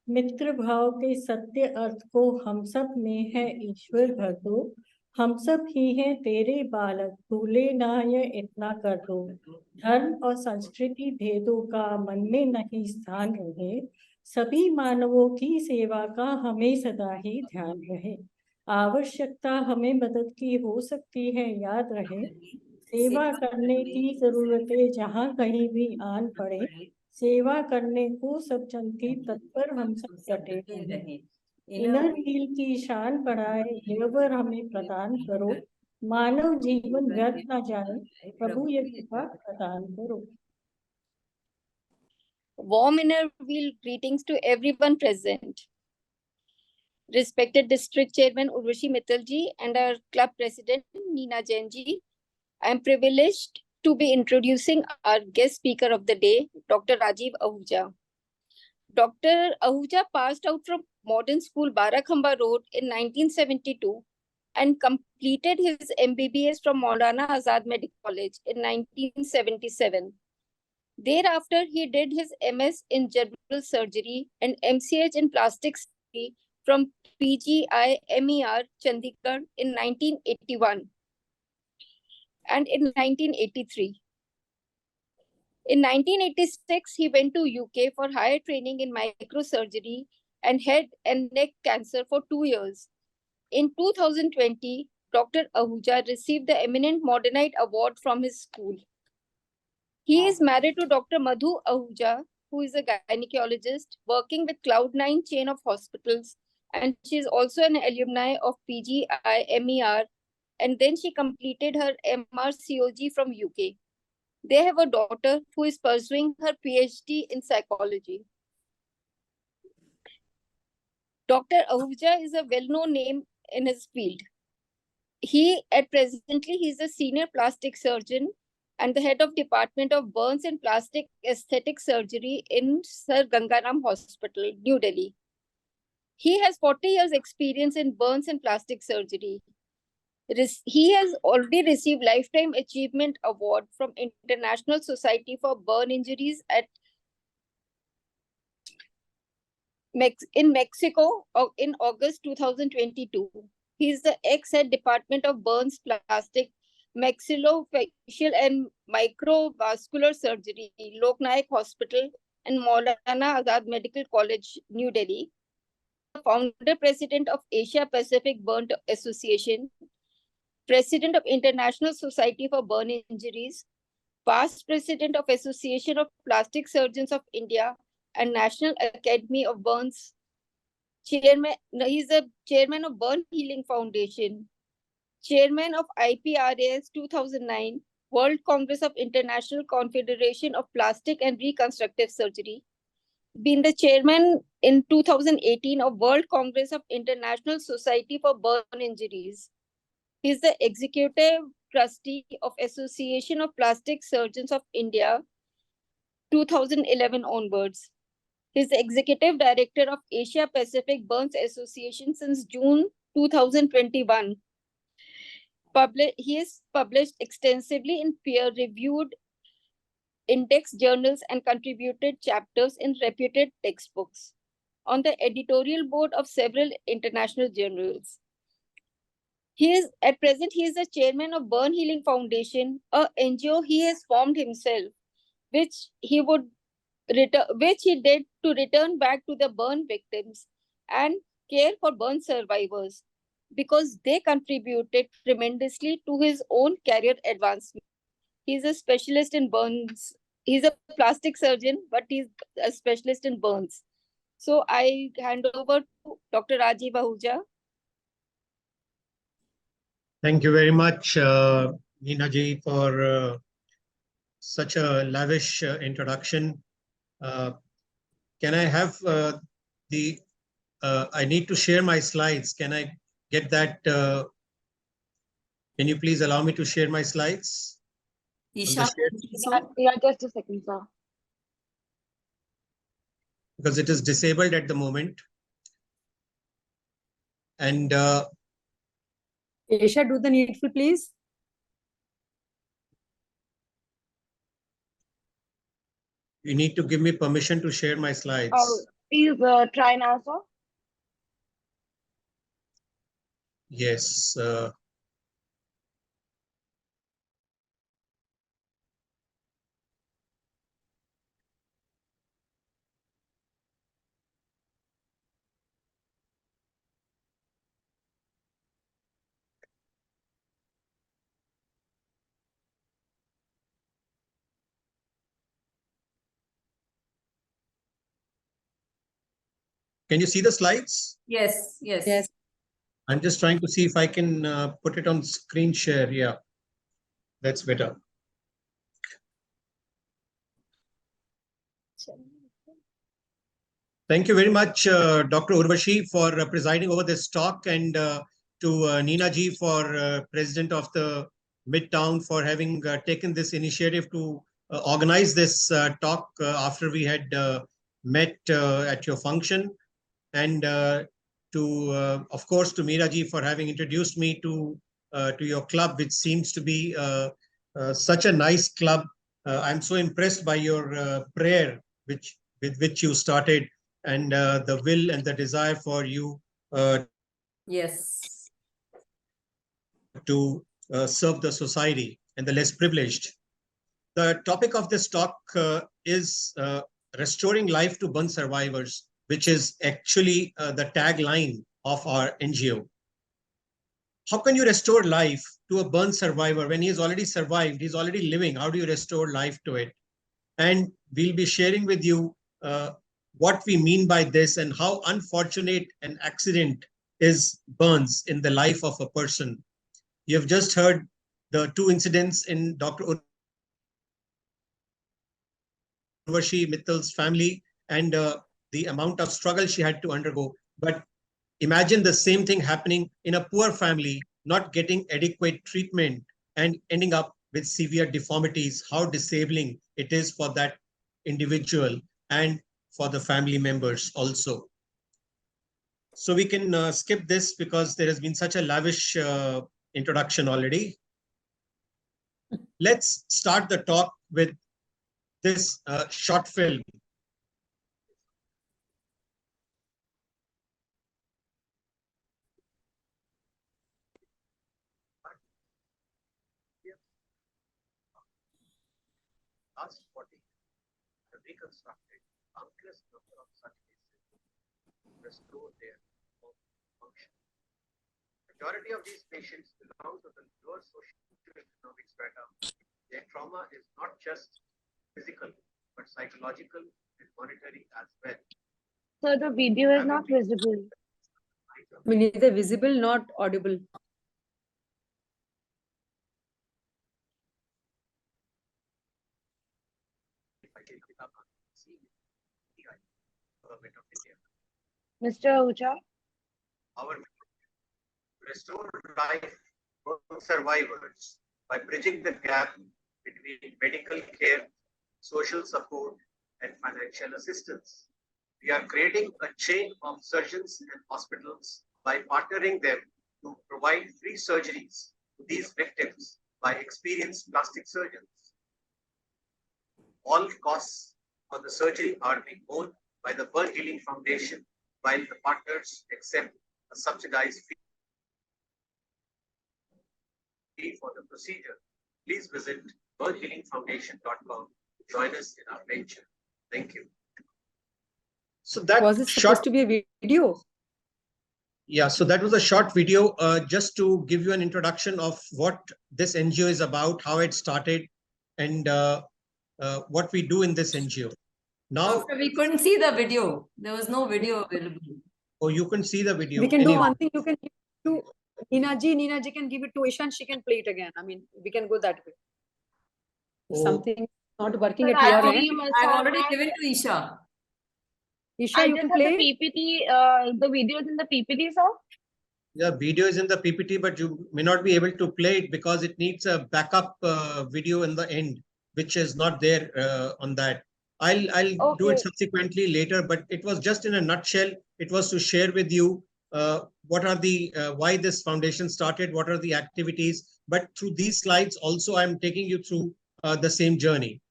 मित्र भाव के सत्य अर्थ को हम सब में है ईश्वर भर दो। हम सब ही हैं तेरे बालक, भूले ना ये इतना कर दो। धर्म और संस्कृति भेदों का मन में नहीं स्थान रहे। सभी मानवों की सेवा का हमें सदा ही ध्यान रहे। आवश्यकता हमें मदद की हो सकती है, याद रहे। सेवा करने की जरूरतें जहाँ कहीं भी आन पड़े, सेवा करने को सब जनती तत्पर हम सब डटे रहे। इनर व्हील की शान बढ़ाए ये वर हमें प्रदान करो। मानव जीवन व्यर्थ न जाए, प्रभु ये कृपा प्रदान करो। Warm inner wheel greetings to everyone present. Respected District Chairman Urvashi Mittal ji and our club president Neena Jain ji, I am privileged to be introducing our guest speaker of the day, Dr. Rajeev Ahuja. Dr. Ahuja passed out from Modern School Barakhamba Road in 1972 and completed his MBBS from Maulana Azad Medical College in 1977. Thereafter, he did his MS in general surgery and MCH in plastic surgery from PGI-MER Chandigarh in 1981 and in 1983. In 1986, he went to UK for higher training in microsurgery and head and neck cancer for 2 years. In 2020, Dr. Ahuja received the Eminent Modernite Award from his school. He is married to Dr. Madhu Ahuja, who is a gynecologist working with Cloud9 chain of hospitals, and she is also an alumni of PGI-MER, and then she completed her MRCOG from UK. They have a daughter who is pursuing her PhD in psychology. Dr. Ahuja is a well-known name in his field. Presently, he is a senior plastic surgeon and the head of Department of Burns and Plastic Aesthetic Surgery in Sir Gangaram Hospital, New Delhi. He has 40 years experience in burns and plastic surgery. He has already received Lifetime Achievement Award from International Society for Burn Injuries in Mexico in August 2022. He is the ex-head Department of Burns, Plastic, Maxillofacial and Microvascular Surgery, Lok Nayak Hospital and Maulana Azad Medical College, New Delhi. Founder President of Asia Pacific Burn Association, President of International Society for Burn Injuries, past President of Association of Plastic Surgeons of India and National Academy of Burns. Chairman, he is a chairman of Burn Healing Foundation, chairman of IPRAS 2009, World Congress of International Confederation of Plastic and Reconstructive Surgery, been the chairman in 2018 of World Congress of International Society for Burn Injuries. He is the executive trustee of Association of Plastic Surgeons of India 2011 onwards. He is the executive director of Asia Pacific Burns Association since June 2021. He is published extensively in peer-reviewed index journals and contributed chapters in reputed textbooks on the editorial board of several international journals. At present, he is the chairman of Burn Healing Foundation, a NGO he has formed himself, which he did to return back to the burn victims and care for burn survivors, because they contributed tremendously to his own career advancement. He's a specialist in burns. He's a plastic surgeon, but he's a specialist in burns. So I hand over to Dr. Rajeev Ahuja. Thank you very much, Neena ji, for such a lavish introduction. Can I have I need to share my slides. Can I get that? Can you please allow me to share my slides? Yeah, just a second, sir. Because it is disabled at the moment. And Isha, do the needful, please. You need to give me permission to share my slides. Oh, Please try now, sir. Yes. Can you see the slides? Yes, yes. Yes. I'm just trying to see if I can put it on screen share. Yeah, that's better. Thank you very much, Dr. Urvashi, for presiding over this talk, and to Nina ji, for president of the Midtown, for having taken this initiative to organize this talk after we had met at your function, and of course, to Meera ji for having introduced me to your club, which seems to be such a nice club. I'm so impressed by your prayer, with which you started, and the will and the desire for you Yes. to serve the society and the less privileged. The topic of this talk is restoring life to burn survivors, which is actually the tagline of our NGO. How can you restore life to a burn survivor when he's already survived, he's already living? How do you restore life to it? And we'll be sharing with you what we mean by this and how unfortunate an accident is burns in the life of a person. You've just heard the two incidents in Dr. Urvashi Mittal's family, and the amount of struggle she had to undergo. But imagine the same thing happening in a poor family, not getting adequate treatment and ending up with severe deformities, how disabling it is for that individual and for the family members also. So we can skip this because there has been such a lavish introduction already. Let's start the talk with this short film. Last 40 have reconstructed countless number of such cases to restore their function. Majority of these patients belong to the lower socio-economic strata. Their trauma is not just physical, but psychological and monetary as well. So the video is not visible. Neither visible, not audible. Mr. Ahuja? Our restore life for survivors by bridging the gap between medical care, social support, and financial assistance. We are creating a chain of surgeons and hospitals by partnering them to provide free surgeries to these victims by experienced plastic surgeons. All costs for the surgery are being borne by the Burn Healing Foundation, while the partners accept a subsidized fee for the procedure. Please visit burnhealingfoundation.com to join us in our venture. Thank you. So that Was it supposed to be a video? Yeah, so that was a short video just to give you an introduction of what this NGO is about, how it started, and what we do in this NGO. Now, We couldn't see the video. There was no video available. oh, you can see the video. We can do anyway. one thing. You can give it to Nina ji. Nina ji can give it to Isha and she can play it again. I mean, we can go that way. Oh. Something not working Sir, at your actually, end. you must I've have already had- given to Isha. Isha, I you just can have play. the PPT, the video is in the PPT, sir. The video is in the PPT, but you may not be able to play it because it needs a backup video in the end, which is not there on that. I'll do it Okay. subsequently later, but it was just in a nutshell. It was to share with you what are the why this foundation started, what are the activities. But through these slides, also I'm taking you through the same journey.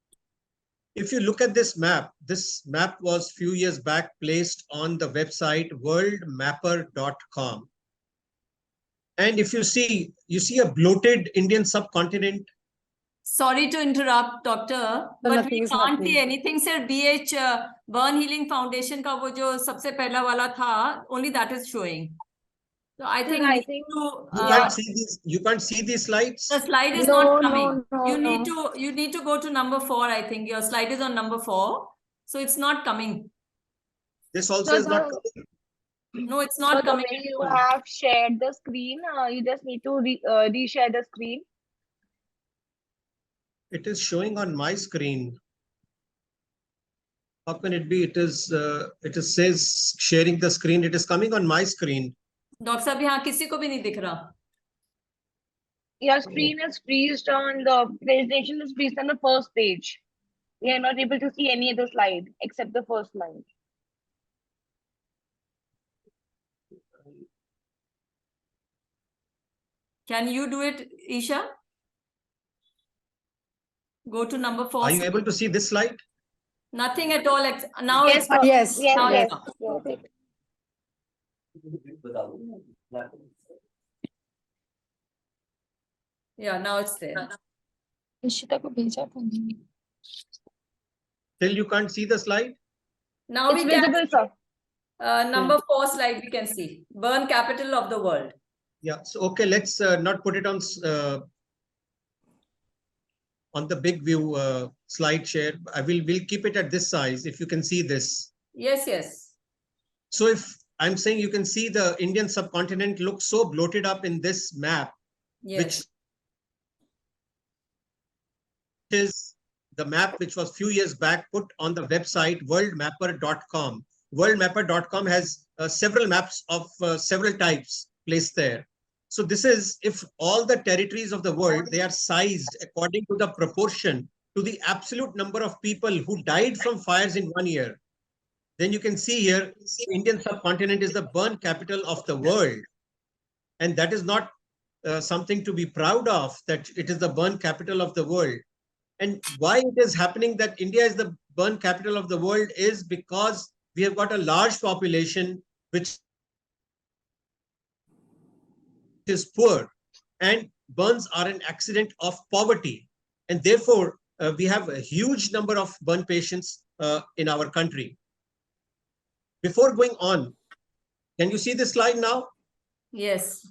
If you look at this map was few years back placed on the website worldmapper.com. And if you see a bloated Indian subcontinent. Sorry to interrupt, doctor, but nothing we is can't see happening. anything, sir. BH Burn Healing Foundation का वो जो सबसे पहला वाला था, only that is showing. So I Sir, think I we need think to, You can't see these slides. the slide is No, not no, coming. no, You need to go to number 4. I think your slide is on number 4, so it's not coming. This also So is not the- coming. No, it's so not the coming. way you have shared the screen, you just need to reshare the screen. It is showing on my screen. How can it be? It says sharing the screen. It is coming on my screen. Doctor साहब यहाँ किसी को भी नहीं दिख रहा. Your screen is freezed on the presentation is freezed on the first page. We are not able to see any other slide except the first line. Can you do it, Isha? Go to number 4. Are you able to see this slide? Nothing at all. Now Yes, it's sir. Yes, Yes, now yes. it's Yes. yeah, now it's there. Ishita ko bheja tha. Still you can't see the slide? Now It's we can visible, sir. number 4 slide we can see. Burn capital of the world. Yeah. So okay, let's not put it on the big view slide share. We'll keep it at this size if you can see this. Yes, yes. So if I'm saying you can see the Indian subcontinent looks so bloated up in this map, Yes. which is the map which was few years back put on the website worldmapper.com. Worldmapper.com has several maps of several types placed there. So this is if all the territories of the world, they are sized according to the proportion to the absolute number of people who died from fires in 1 year. Then you can see here, the Indian subcontinent is the burn capital of the world. And that is not something to be proud of, that it is the burn capital of the world. And why it is happening that India is the burn capital of the world is because we have got a large population which is poor, and burns are an accident of poverty. And therefore, we have a huge number of burn patients in our country. Before going on, can you see this slide now? Yes.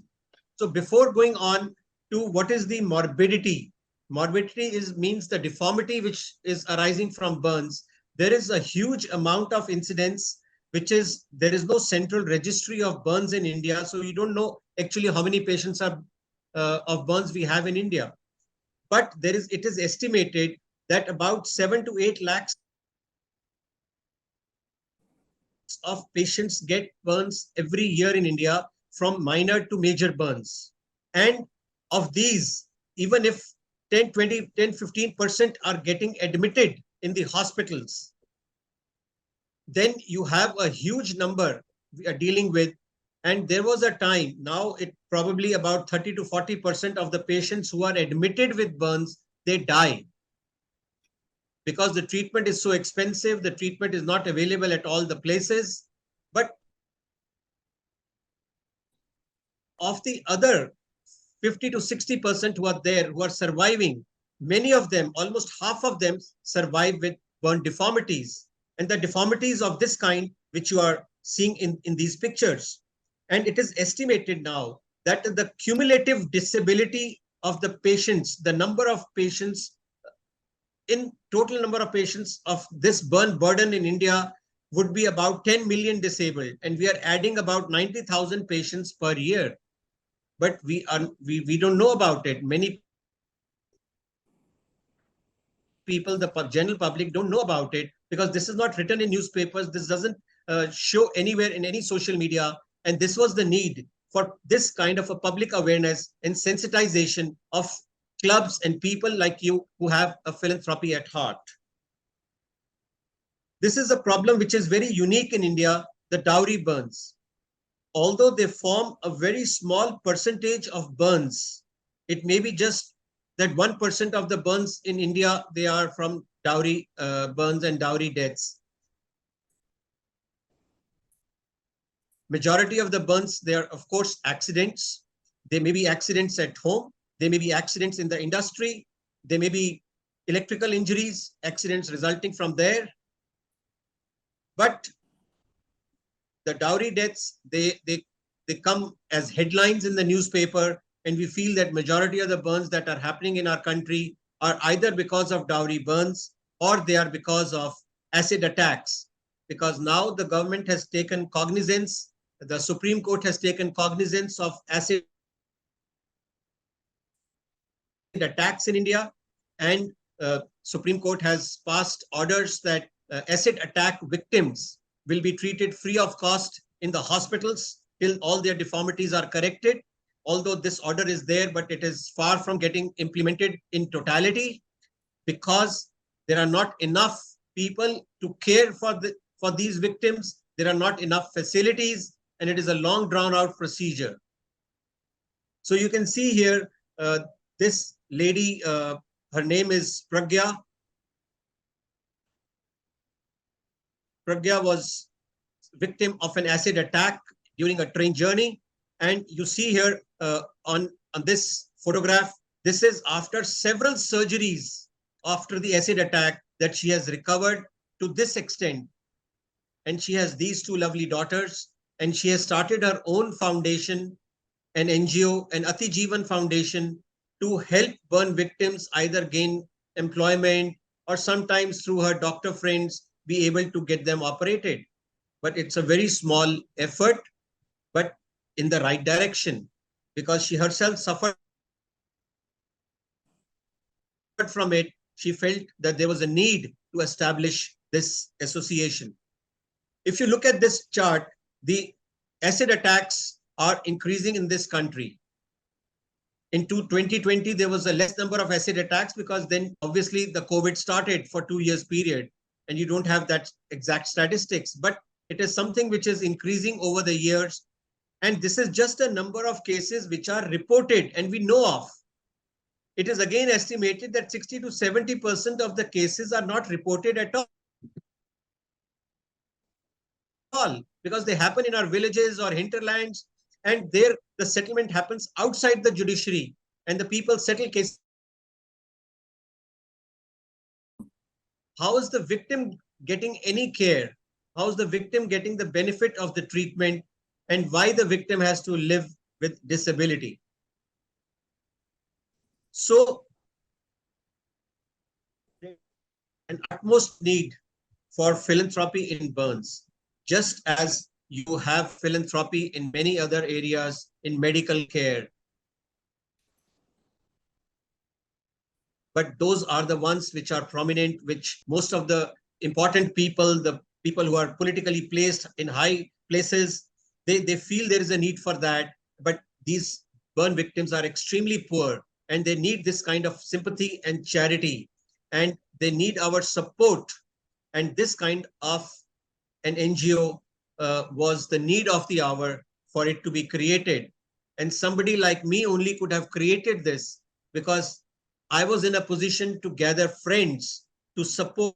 So before going on to what is the morbidity, means the deformity which is arising from burns. There is a huge amount of incidents, there is no central registry of burns in India. So you don't know actually how many patients are of burns we have in India. But it is estimated that about 7 to 8 lakhs of patients get burns every year in India, from minor to major burns. And of these, even if 10-15% are getting admitted in the hospitals, then you have a huge number we are dealing with. And there was a time, now it probably about 30 to 40% of the patients who are admitted with burns, they die. Because the treatment is so expensive, the treatment is not available at all the places. But of the other 50 to 60% who are there, who are surviving, many of them, almost half of them, survive with burn deformities. And the deformities of this kind, which you are seeing in these pictures. And it is estimated now that the cumulative disability of the patients, the number of patients, in total number of patients of this burn burden in India would be about 10 million disabled. And we are adding about 90,000 patients per year. But we don't know about it. Many people, the general public, don't know about it because this is not written in newspapers. This doesn't show anywhere in any social media. And this was the need for this kind of a public awareness and sensitization of clubs and people like you who have a philanthropy at heart. This is a problem which is very unique in India, the dowry burns. Although they form a very small percentage of burns, it may be just that 1% of the burns in India, they are from dowry burns and dowry deaths. Majority of the burns, they are, of course, accidents. They may be accidents at home. They may be accidents in the industry. They may be electrical injuries, accidents resulting from there. But the dowry deaths, they come as headlines in the newspaper, and we feel that majority of the burns that are happening in our country are either because of dowry burns or they are because of acid attacks. Because now the government has taken cognizance, the Supreme Court has taken cognizance of acid attacks in India, and Supreme Court has passed orders that acid attack victims will be treated free of cost in the hospitals till all their deformities are corrected. Although this order is there, but it is far from getting implemented in totality because there are not enough people to care for these victims. There are not enough facilities, and it is a long drawn out procedure. So you can see here, this lady, her name is Pragya. Pragya was victim of an acid attack during a train journey. And you see here on this photograph, this is after several surgeries after the acid attack that she has recovered to this extent. And she has these two lovely daughters, and she has started her own foundation, an NGO, an Ati Jeevan Foundation, to help burn victims either gain employment or sometimes through her doctor friends be able to get them operated. But it's a very small effort, but in the right direction, because she herself suffered from it. She felt that there was a need to establish this association. If you look at this chart, the acid attacks are increasing in this country. In 2020, there was a less number of acid attacks because then obviously the COVID started for 2 years period, and you don't have that exact statistics, but it is something which is increasing over the years. And this is just a number of cases which are reported and we know of. It is again estimated that 60 to 70% of the cases are not reported at all because they happen in our villages or hinterlands, and there the settlement happens outside the judiciary and the people settle cases. How is the victim getting any care? How is the victim getting the benefit of the treatment, and why the victim has to live with disability? So an utmost need for philanthropy in burns, just as you have philanthropy in many other areas in medical care. But those are the ones which are prominent, which most of the important people, the people who are politically placed in high places, they feel there is a need for that. But these burn victims are extremely poor, and they need this kind of sympathy and charity, and they need our support. And this kind of an NGO was the need of the hour for it to be created. And somebody like me only could have created this because I was in a position to gather friends to support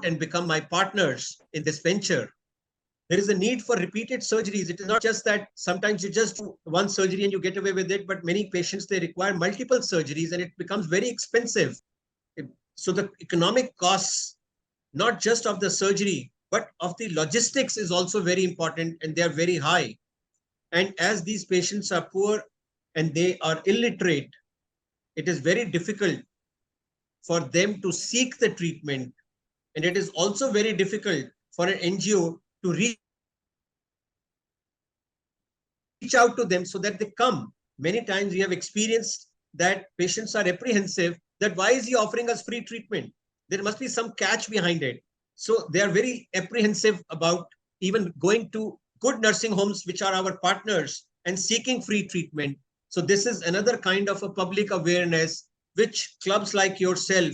and become my partners in this venture. There is a need for repeated surgeries. It is not just that sometimes you just do one surgery and you get away with it, but many patients, they require multiple surgeries and it becomes very expensive. So the economic costs, not just of the surgery, but of the logistics is also very important, and they are very high. And as these patients are poor and they are illiterate, it is very difficult for them to seek the treatment. And it is also very difficult for an NGO to reach out to them so that they come. Many times we have experienced that patients are apprehensive that why is he offering us free treatment? There must be some catch behind it. So they are very apprehensive about even going to good nursing homes, which are our partners, and seeking free treatment. So this is another kind of a public awareness which clubs like yourself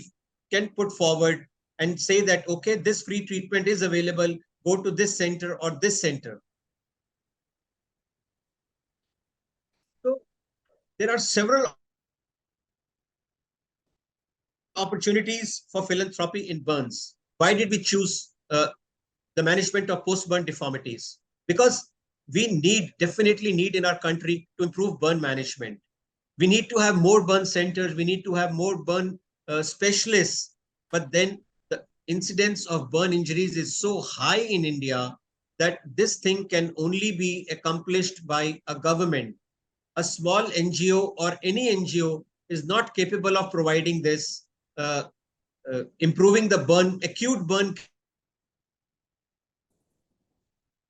can put forward and say that, okay, this free treatment is available, go to this center or this center. So there are several opportunities for philanthropy in burns. Why did we choose the management of post-burn deformities? Because we definitely need in our country to improve burn management. We need to have more burn centers. We need to have more burn specialists. But then the incidence of burn injuries is so high in India that this thing can only be accomplished by a government. A small NGO or any NGO is not capable of providing this, improving the acute burn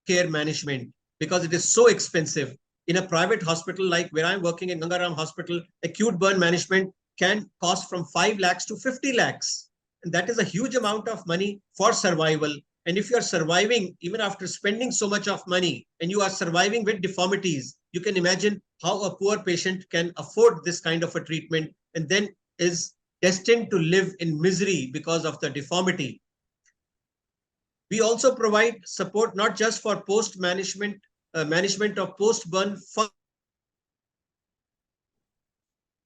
care management, because it is so expensive. In a private hospital like where I'm working in Gangaram Hospital, acute burn management can cost from 5 lakhs to 50 lakhs. And that is a huge amount of money for survival. And if you are surviving, even after spending so much of money, and you are surviving with deformities, you can imagine how a poor patient can afford this kind of a treatment and then is destined to live in misery because of the deformity. We also provide support not just for post-management, management of post-burn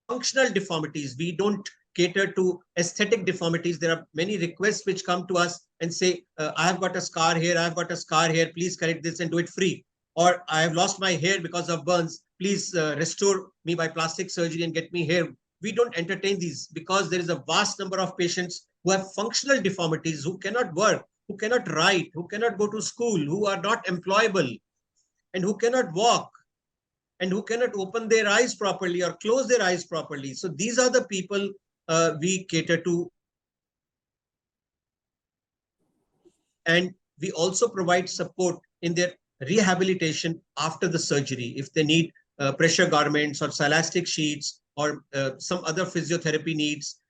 functional deformities. We don't cater to aesthetic deformities. There are many requests which come to us and say, I have got a scar here, I have got a scar here, please correct this and do it free. Or I have lost my hair because of burns, please restore me by plastic surgery and get me hair. We don't entertain these because there is a vast number of patients who have functional deformities, who cannot work, who cannot write, who cannot go to school, who are not employable, and who cannot walk, and who cannot open their eyes properly or close their eyes properly. So these are the people we cater to. And we also provide support in their rehabilitation after the surgery. If they need pressure garments or silastic sheets or some other physiotherapy needs,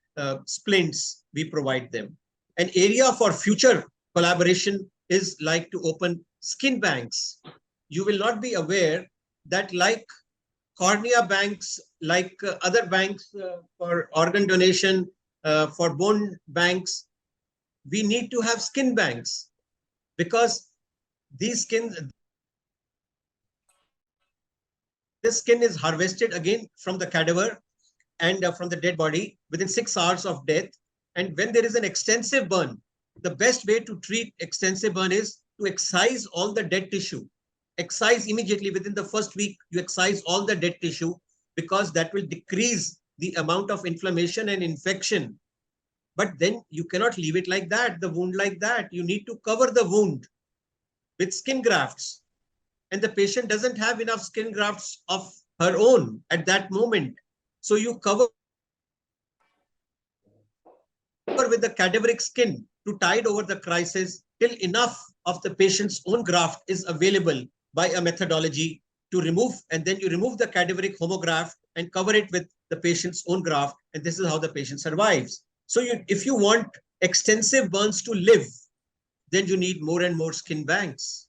splints, we provide them. An area for future collaboration is like to open skin banks. You will not be aware that like cornea banks, like other banks for organ donation, for bone banks, we need to have skin banks, because this skin is harvested again from the cadaver and from the dead body within 6 hours of death. And when there is an extensive burn, the best way to treat extensive burn is to excise all the dead tissue. Excise immediately within the first week, you excise all the dead tissue, because that will decrease the amount of inflammation and infection. But then you cannot leave it like that, the wound like that. You need to cover the wound with skin grafts. And the patient doesn't have enough skin grafts of her own at that moment. So you cover with the cadaveric skin to tide over the crisis till enough of the patient's own graft is available by a methodology to remove, and then you remove the cadaveric homograft and cover it with the patient's own graft, and this is how the patient survives. So if you want extensive burns to live, then you need more and more skin banks.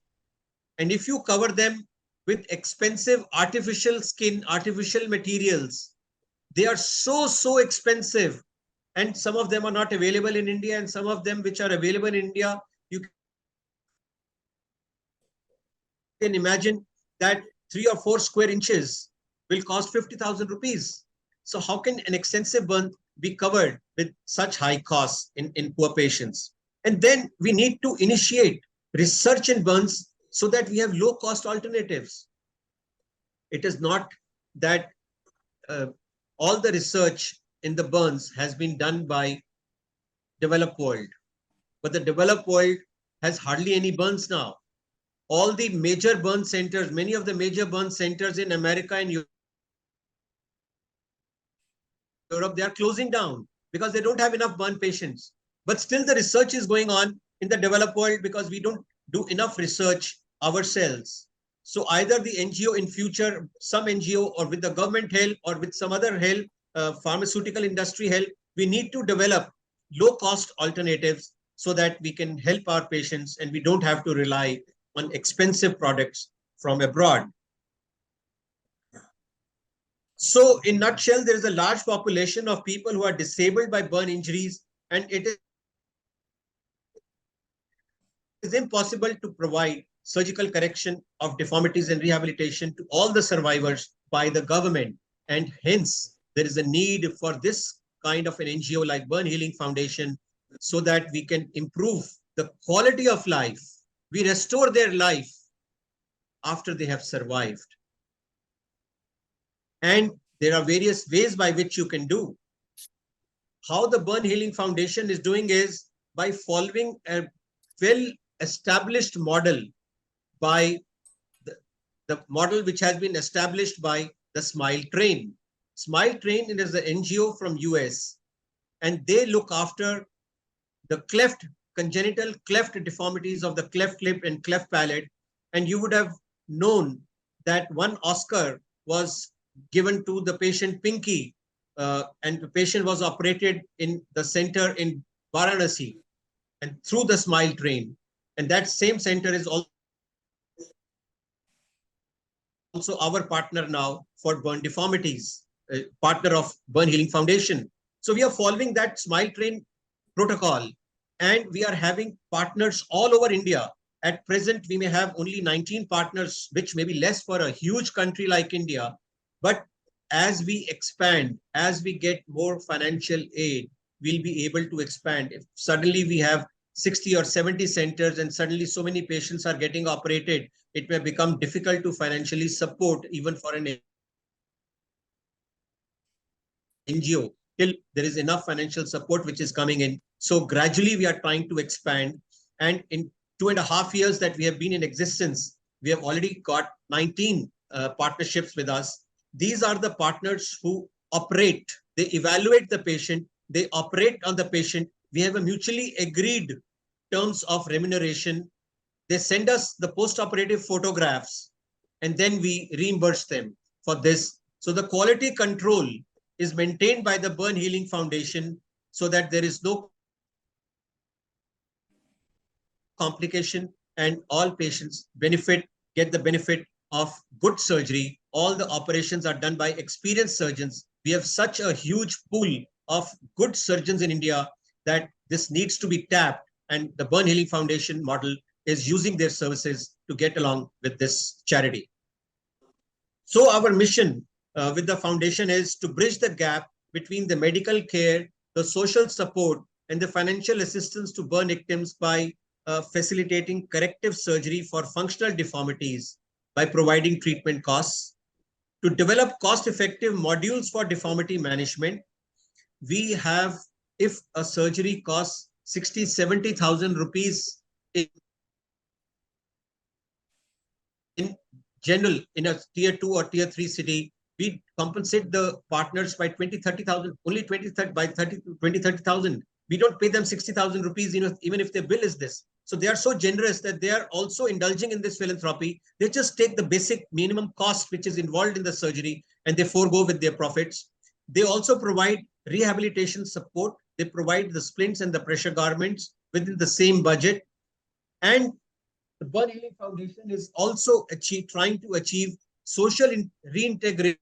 And if you cover them with expensive artificial skin, artificial materials, they are so expensive, and some of them are not available in India, and some of them which are available in India, you can imagine that 3 or 4 square inches will cost 50,000 rupees. So how can an extensive burn be covered with such high costs in poor patients? And then we need to initiate research in burns so that we have low cost alternatives. It is not that all the research in the burns has been done by developed world, but the developed world has hardly any burns now. All the major burn centers, many of the major burn centers in America and Europe, they are closing down because they don't have enough burn patients. But still the research is going on in the developed world because we don't do enough research ourselves. So either the NGO in future, some NGO, or with the government help or with some other help, pharmaceutical industry help, we need to develop low cost alternatives so that we can help our patients and we don't have to rely on expensive products from abroad. So in nutshell, there is a large population of people who are disabled by burn injuries, and it is impossible to provide surgical correction of deformities and rehabilitation to all the survivors by the government. And hence, there is a need for this kind of an NGO like Burn Healing Foundation so that we can improve the quality of life. We restore their life after they have survived. And there are various ways by which you can do. How the Burn Healing Foundation is doing is by following a well-established model by the model which has been established by the Smile Train. Smile Train is an NGO from US, and they look after the congenital cleft deformities of the cleft lip and cleft palate. And you would have known that one Oscar was given to the patient Pinky, and the patient was operated in the center in Varanasi and through the Smile Train. And that same center is also our partner now for burn deformities, partner of Burn Healing Foundation. So we are following that Smile Train protocol, and we are having partners all over India. At present, we may have only 19 partners, which may be less for a huge country like India. But as we expand, as we get more financial aid, we'll be able to expand. If suddenly we have 60 or 70 centers and suddenly so many patients are getting operated, it may become difficult to financially support even for an NGO till there is enough financial support which is coming in. So gradually we are trying to expand. And in 2.5 years that we have been in existence, we have already got 19 partnerships with us. These are the partners who operate. They evaluate the patient. They operate on the patient. We have a mutually agreed terms of remuneration. They send us the post-operative photographs, and then we reimburse them for this. So the quality control is maintained by the Burn Healing Foundation so that there is no complication and all patients get the benefit of good surgery. All the operations are done by experienced surgeons. We have such a huge pool of good surgeons in India that this needs to be tapped, and the Burn Healing Foundation model is using their services to get along with this charity. So our mission with the foundation is to bridge the gap between the medical care, the social support, and the financial assistance to burn victims by facilitating corrective surgery for functional deformities by providing treatment costs. To develop cost-effective modules for deformity management, we have, if a surgery costs 60,000-70,000 rupees in general in a tier 2 or tier 3 city, we compensate the partners by 20,000-30,000, only 20,000-30,000. We don't pay them 60,000 rupees, even if their bill is this. So they are so generous that they are also indulging in this philanthropy. They just take the basic minimum cost which is involved in the surgery and they forego with their profits. They also provide rehabilitation support. They provide the splints and the pressure garments within the same budget. And the Burn Healing Foundation is also trying to achieve social reintegration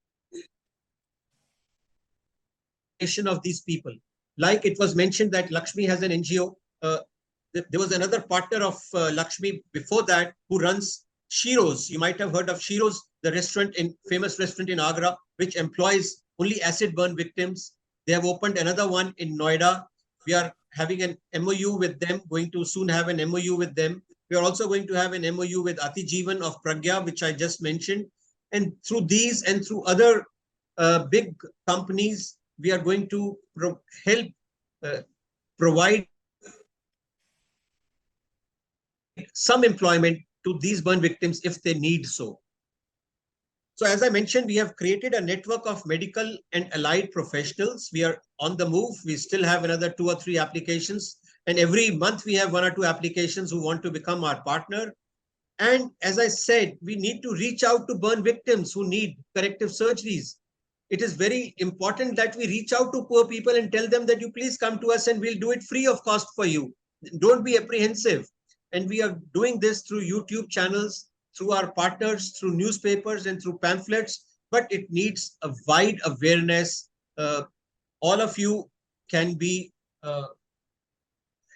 of these people. Like it was mentioned that Lakshmi has an NGO. There was another partner of Lakshmi before that who runs Shiro's. You might have heard of Shiro's, the famous restaurant in Agra, which employs only acid burn victims. They have opened another one in Noida. We are having an MOU with them, going to soon have an MOU with them. We are also going to have an MOU with Ati Jeevan of Pragya, which I just mentioned. And through these and through other big companies, we are going to help provide some employment to these burn victims if they need so. So as I mentioned, we have created a network of medical and allied professionals. We are on the move. We still have another 2 or 3 applications. And every month we have 1 or 2 applications who want to become our partner. And as I said, we need to reach out to burn victims who need corrective surgeries. It is very important that we reach out to poor people and tell them that you please come to us and we'll do it free of cost for you. Don't be apprehensive. And we are doing this through YouTube channels, through our partners, through newspapers and through pamphlets, but it needs a wide awareness. All of you can be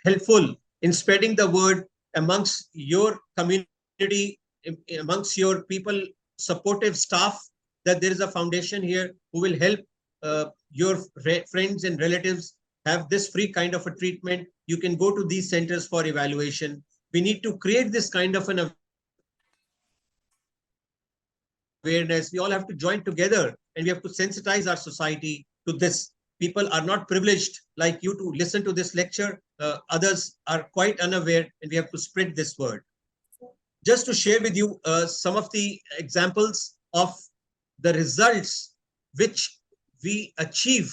helpful in spreading the word amongst your community, amongst your people, supportive staff, that there is a foundation here who will help your friends and relatives have this free kind of a treatment, you can go to these centers for evaluation. We need to create this kind of an awareness. We all have to join together and we have to sensitize our society to this. People are not privileged like you to listen to this lecture. Others are quite unaware, and we have to spread this word. Just to share with you some of the examples of the results which we achieve.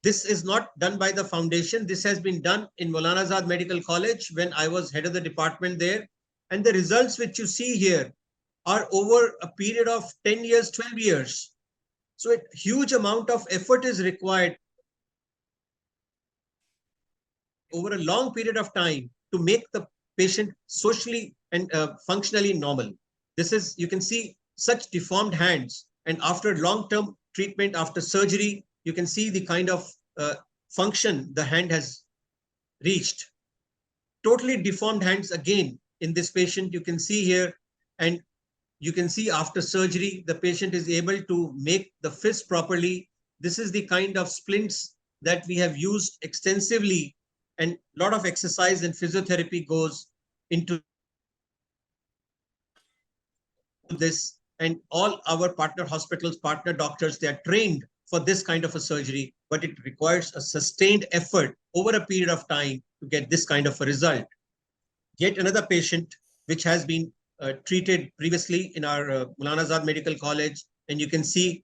This is not done by the foundation. This has been done in Maulana Azad Medical College when I was head of the department there. And the results which you see here are over a period of 10 years, 12 years. So a huge amount of effort is required over a long period of time to make the patient socially and functionally normal. This is, you can see such deformed hands, and after long-term treatment, after surgery, you can see the kind of function the hand has reached. Totally deformed hands again in this patient, you can see here, and you can see after surgery, the patient is able to make the fist properly. This is the kind of splints that we have used extensively, and a lot of exercise and physiotherapy goes into this. And all our partner hospitals, partner doctors, they are trained for this kind of a surgery, but it requires a sustained effort over a period of time to get this kind of a result. Yet another patient which has been treated previously in our Maulana Azad Medical College, and you can see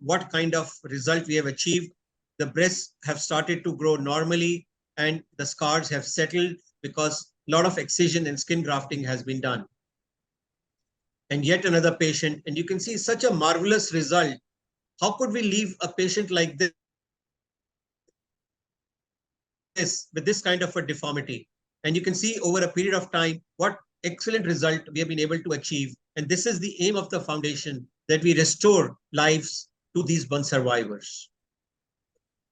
what kind of result we have achieved. The breasts have started to grow normally, and the scars have settled because a lot of excision and skin grafting has been done. And yet another patient, and you can see such a marvelous result. How could we leave a patient like this with this kind of a deformity? And you can see over a period of time what excellent result we have been able to achieve. And this is the aim of the foundation, that we restore lives to these burn survivors.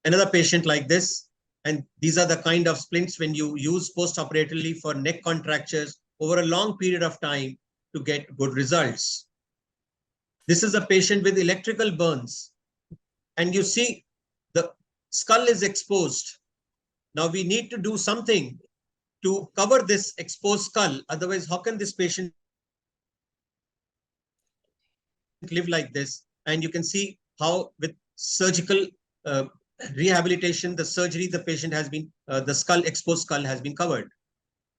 Another patient like this, and these are the kind of splints when you use post-operatively for neck contractures over a long period of time to get good results. This is a patient with electrical burns, and you see the skull is exposed. Now we need to do something to cover this exposed skull. Otherwise, how can this patient live like this? And you can see how with surgical rehabilitation, the surgery, the patient has been, the skull, exposed skull has been covered.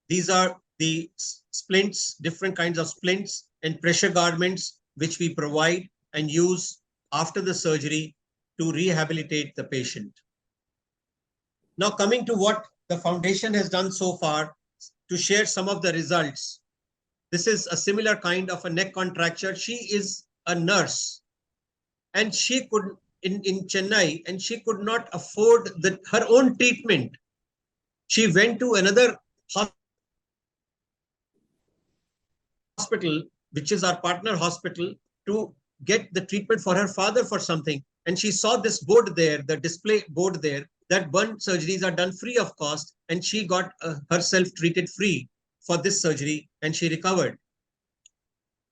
These are the splints, different kinds of splints and pressure garments, which we provide and use after the surgery to rehabilitate the patient. Now coming to what the foundation has done so far, to share some of the results. This is a similar kind of a neck contracture. She is a nurse, and she could, in Chennai, and she could not afford her own treatment. She went to another hospital, which is our partner hospital, to get the treatment for her father for something. And she saw this board there, the display board there, that burn surgeries are done free of cost, and she got herself treated free for this surgery, and she recovered.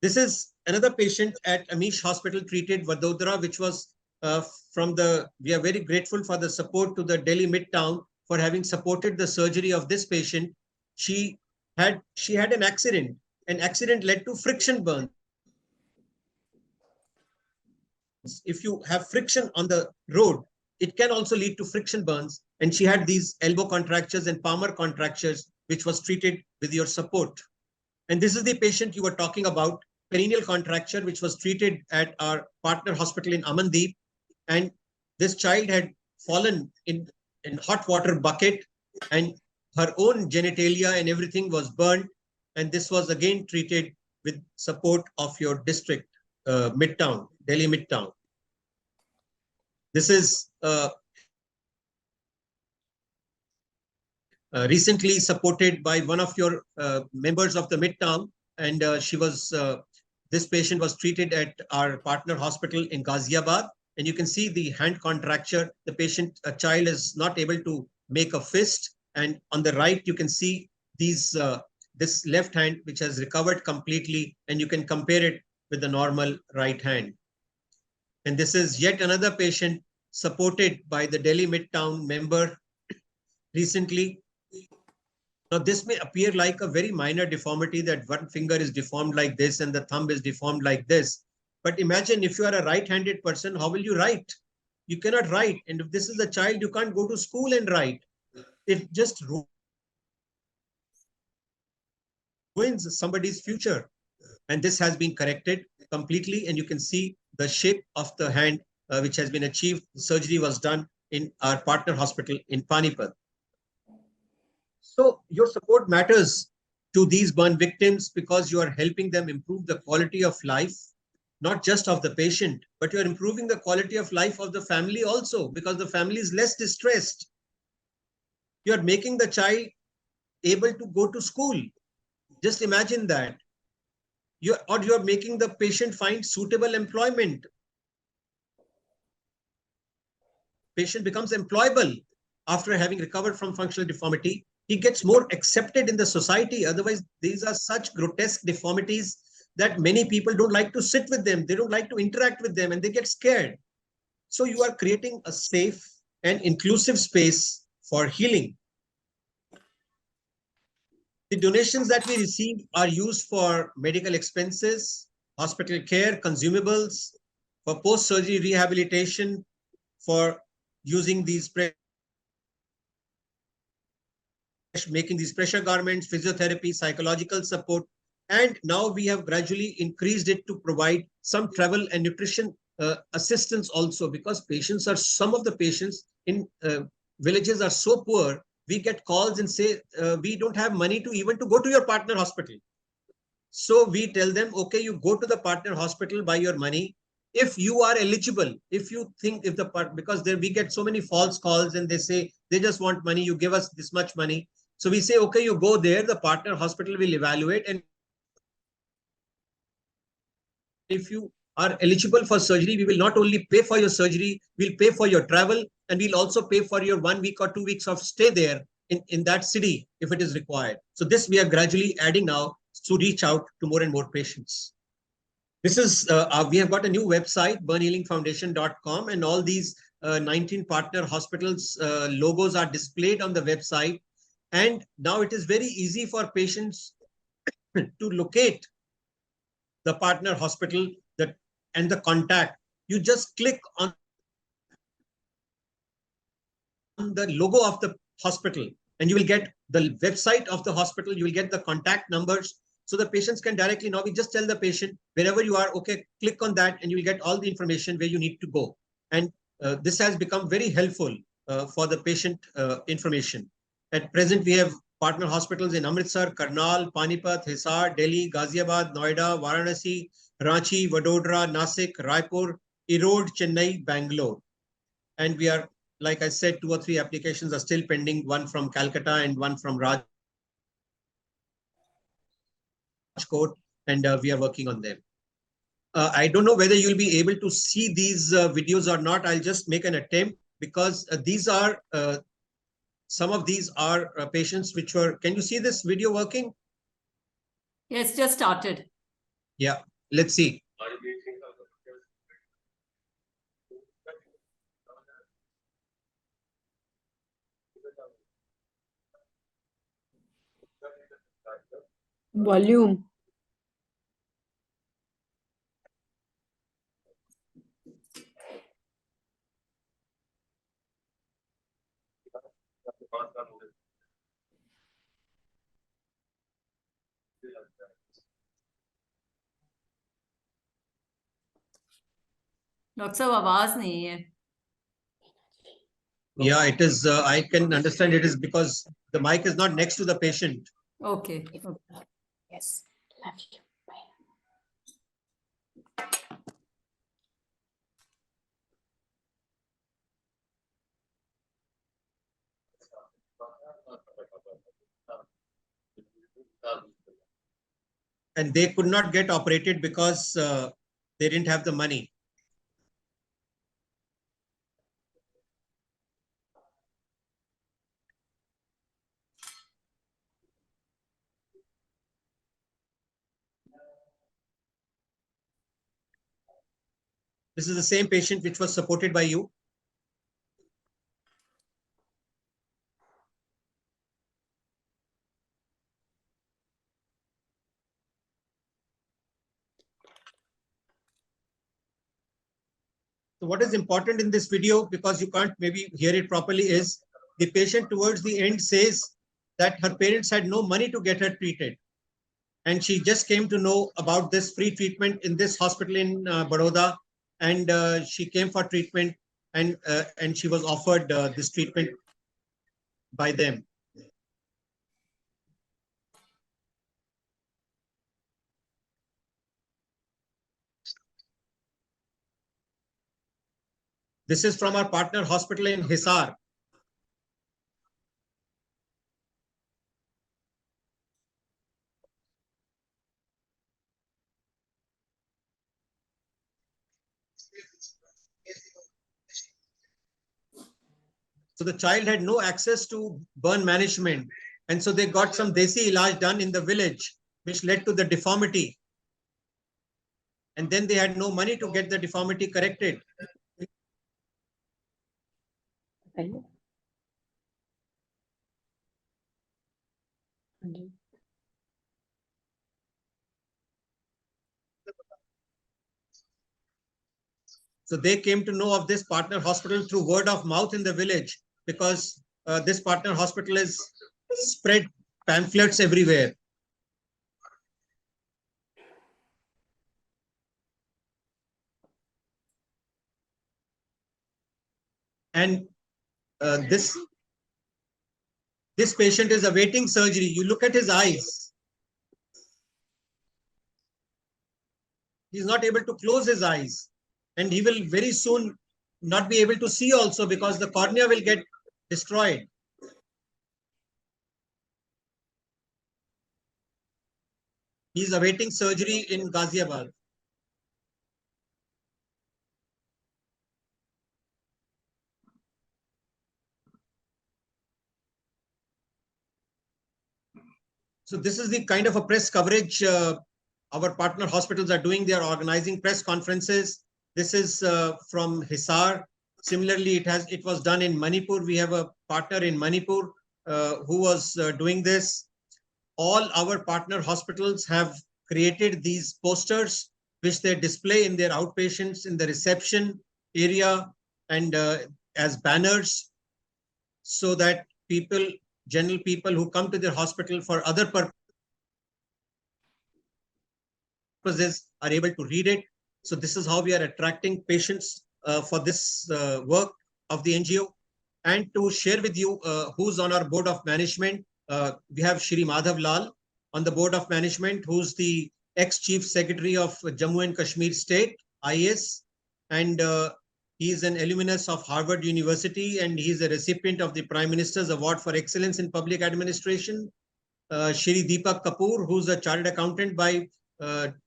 This is another patient at Amish Hospital treated Vadodara, which was we are very grateful for the support to the Delhi Midtown for having supported the surgery of this patient. She had an accident. An accident led to friction burns. If you have friction on the road, it can also lead to friction burns. And she had these elbow contractures and palmar contractures, which was treated with your support. And this is the patient you were talking about, perineal contracture, which was treated at our partner hospital in Amandeep. And this child had fallen in hot water bucket, and her own genitalia and everything was burned. And this was again treated with support of your district, Midtown, Delhi Midtown. This is recently supported by one of your members of the Midtown, and this patient was treated at our partner hospital in Ghaziabad. And you can see the hand contracture. The child is not able to make a fist. And on the right, you can see this left hand, which has recovered completely, and you can compare it with the normal right hand. And this is yet another patient supported by the Delhi Midtown member recently. Now, this may appear like a very minor deformity, that one finger is deformed like this and the thumb is deformed like this. But imagine if you are a right-handed person, how will you write? You cannot write. And if this is a child, you can't go to school and write. It just ruins somebody's future. And this has been corrected completely. And you can see the shape of the hand, which has been achieved. The surgery was done in our partner hospital in Panipat. So your support matters to these burn victims because you are helping them improve the quality of life, not just of the patient, but you are improving the quality of life of the family also, because the family is less distressed. You are making the child able to go to school. Just imagine that. Or you're making the patient find suitable employment. Patient becomes employable after having recovered from functional deformity. He gets more accepted in the society. Otherwise, these are such grotesque deformities that many people don't like to sit with them. They don't like to interact with them and they get scared. So you are creating a safe and inclusive space for healing. The donations that we receive are used for medical expenses, hospital care, consumables, for post-surgery rehabilitation, for using these making these pressure garments, physiotherapy, psychological support. And now we have gradually increased it to provide some travel and nutrition assistance also, because some of the patients in villages are so poor. We get calls and say, we don't have money to even to go to your partner hospital. So we tell them, okay, you go to the partner hospital by your money. If you are eligible, if you think, because there we get so many false calls and they say, they just want money, you give us this much money. So we say, okay, you go there, the partner hospital will evaluate. And if you are eligible for surgery, we will not only pay for your surgery, we'll pay for your travel, and we'll also pay for your 1 week or 2 weeks of stay there in that city if it is required. So this we are gradually adding now to reach out to more and more patients. This is, we have got a new website, burnhealingfoundation.com, and all these 19 partner hospitals logos are displayed on the website. And now it is very easy for patients to locate the partner hospital and the contact. You just click on the logo of the hospital and you will get the website of the hospital. You will get the contact numbers. So the patients can directly, now we just tell the patient, wherever you are, okay, click on that and you will get all the information where you need to go. And this has become very helpful for the patient information. At present, we have partner hospitals in Amritsar, Karnal, Panipat, Hisar, Delhi, Ghaziabad, Noida, Varanasi, Ranchi, Vadodara, Nasik, Raipur, Erode, Chennai, Bangalore. And we are, like I said, 2 or 3 applications are still pending, one from Calcutta and one from Rajkot, and we are working on them. I don't know whether you'll be able to see these videos or not. I'll just make an attempt, because these are, some of these are patients which were, can you see this video working? Yes, just started. Yeah, let's see. Volume. Doctor साहब आवाज नहीं है. Yeah, it is. I can understand it is because the mic is not next to the patient. Okay. Yes. Love you. And they could not get operated because they didn't have the money. This is the same patient which was supported by you. So what is important in this video, because you can't maybe hear it properly, is the patient towards the end says that her parents had no money to get her treated. And she just came to know about this free treatment in this hospital in Baroda. And she came for treatment, and she was offered this treatment by them. This is from our partner hospital in Hisar. So the child had no access to burn management. And so they got some desi ilaj done in the village, which led to the deformity. And then they had no money to get the deformity corrected. So they came to know of this partner hospital through word of mouth in the village, because this partner hospital is spread pamphlets everywhere. And this patient is awaiting surgery. You look at his eyes. He's not able to close his eyes. And he will very soon not be able to see also, because the cornea will get destroyed. He's awaiting surgery in Ghaziabad. So this is the kind of a press coverage our partner hospitals are doing. They are organizing press conferences. This is from Hisar. Similarly, it was done in Manipur. We have a partner in Manipur who was doing this. All our partner hospitals have created these posters, which they display in their outpatients, in the reception area, and as banners, so that people, general people who come to their hospital for other purposes are able to read it. So this is how we are attracting patients for this work of the NGO. And to share with you who's on our board of management, we have Shri Madhav Lal on the board of management, who's the ex-chief secretary of Jammu and Kashmir State, IAS, and he is an alumnus of Harvard University, and he is a recipient of the Prime Minister's Award for Excellence in Public Administration. Shri Deepak Kapoor, who's a chartered accountant by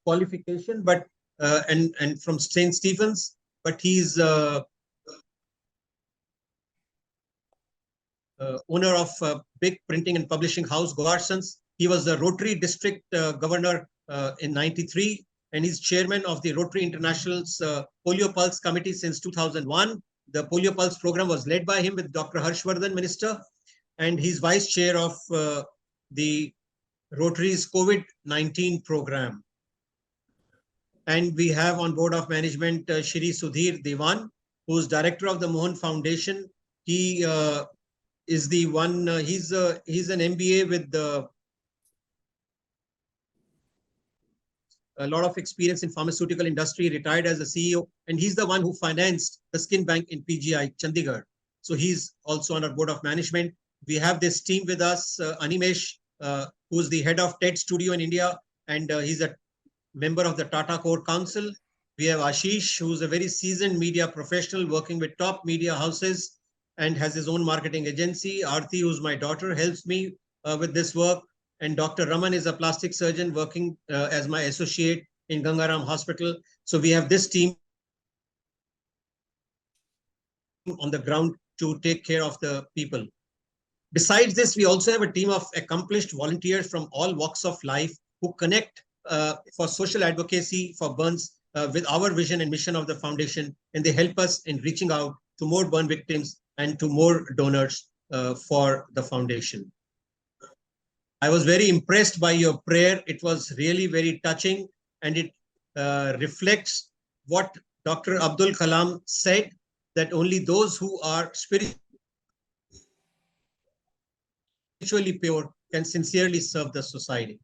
qualification, but and from St. Stephen's, but he's owner of a big printing and publishing house, Goarsons. He was the Rotary District Governor in '93, and he's chairman of the Rotary International's Polio Pulse Committee since 2001. The Polio Pulse program was led by him with Dr. Harshvardhan, Minister, and he's vice chair of the Rotary's COVID-19 program. And we have on board of management Shri Sudhir Devan, who's director of the Mohan Foundation. He is the one, he's an MBA with a lot of experience in pharmaceutical industry, retired as a CEO, and he's the one who financed the skin bank in PGI, Chandigarh. So he's also on our board of management. We have this team with us, Animesh, who's the head of TED Studio in India, and he's a member of the Tata Core Council. We have Ashish, who's a very seasoned media professional working with top media houses and has his own marketing agency. Aarti, who's my daughter, helps me with this work. And Dr. Raman is a plastic surgeon working as my associate in Gangaram Hospital. So we have this team on the ground to take care of the people. Besides this, we also have a team of accomplished volunteers from all walks of life who connect for social advocacy for burns with our vision and mission of the foundation, and they help us in reaching out to more burn victims and to more donors for the foundation. I was very impressed by your prayer. It was really very touching, and it reflects what Dr. Abdul Kalam said, that only those who are spiritually pure can sincerely serve the society.